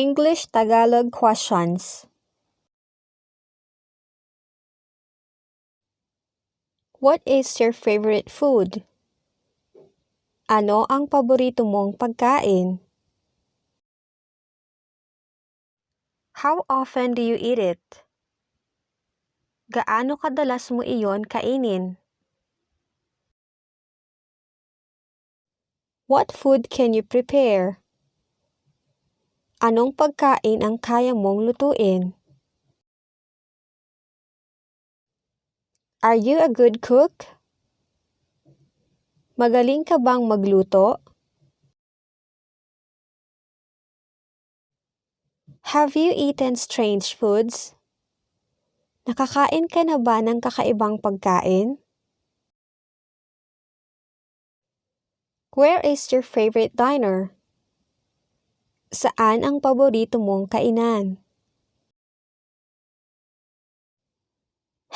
English-Tagalog questions. What is your favorite food? Ano ang paborito mong pagkain? How often do you eat it? Gaano kadalas mo iyon kainin? What food can you prepare? Anong pagkain ang kaya mong lutuin? Are you a good cook? Magaling ka bang magluto? Have you eaten strange foods? Nakakain ka na ba ng kakaibang pagkain? Where is your favorite diner? Saan ang paborito mong kainan?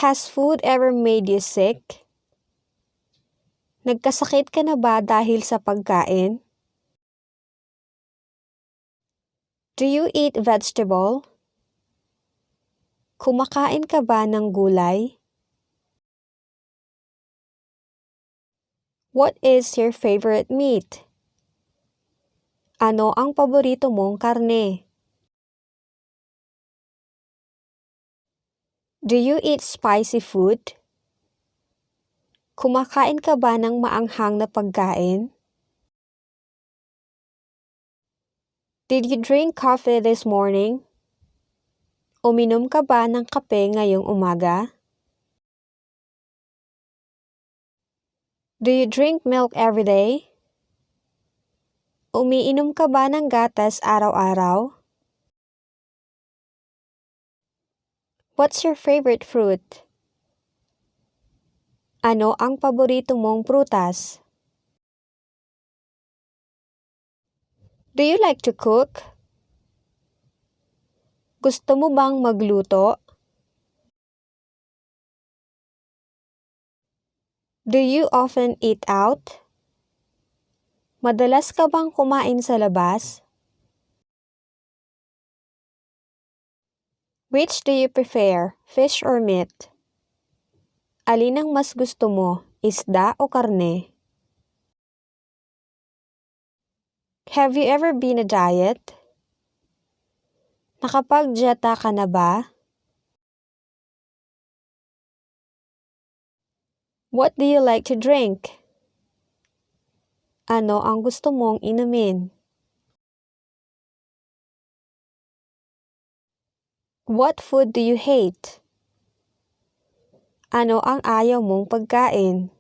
Has food ever made you sick? Nagkasakit ka na ba dahil sa pagkain? Do you eat vegetable? Kumakain ka ba ng gulay? What is your favorite meat? Ano ang paborito mong karne? Do you eat spicy food? Kumakain ka ba ng maanghang na pagkain? Did you drink coffee this morning? Uminom ka ba ng kape ngayong umaga? Do you drink milk every day? Umiinom ka ba ng gatas araw-araw? What's your favorite fruit? Ano ang paborito mong prutas? Do you like to cook? Gusto mo bang magluto? Do you often eat out? Madalas ka bang kumain sa labas? Which do you prefer, fish or meat? Alin ang mas gusto mo, isda o karne? Have you ever been a diet? Nakapag-dieta ka na ba? What do you like to drink? Ano ang gusto mong inumin? What food do you hate? Ano ang ayaw mong pagkain?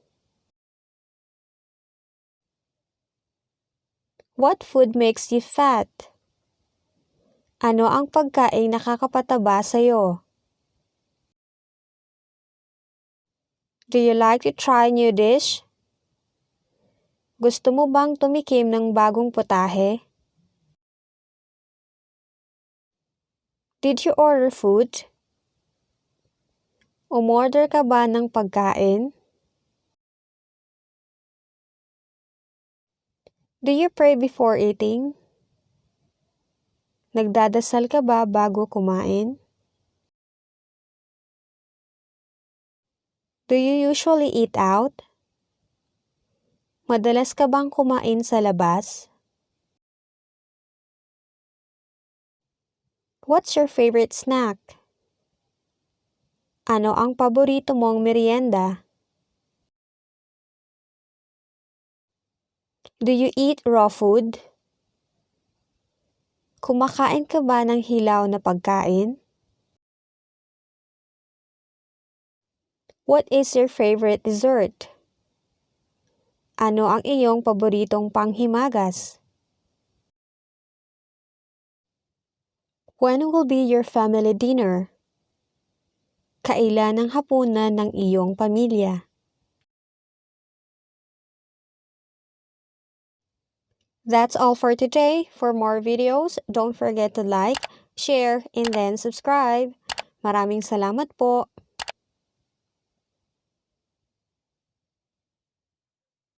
What food makes you fat? Ano ang pagkain nakakapataba sa'yo? Do you like to try new dish? Gusto mo bang tumikim ng bagong putahe? Did you order food? Umorder ka ba ng pagkain? Do you pray before eating? Nagdadasal ka ba bago kumain? Do you usually eat out? Madalas ka bang kumain sa labas? What's your favorite snack? Ano ang paborito mong merienda? Do you eat raw food? Kumakain ka ba ng hilaw na pagkain? What is your favorite dessert? Ano ang iyong paboritong panghimagas? When will be your family dinner? Kailan ang hapunan ng iyong pamilya? That's all for today. For more videos, don't forget to like, share, and then subscribe. Maraming salamat po.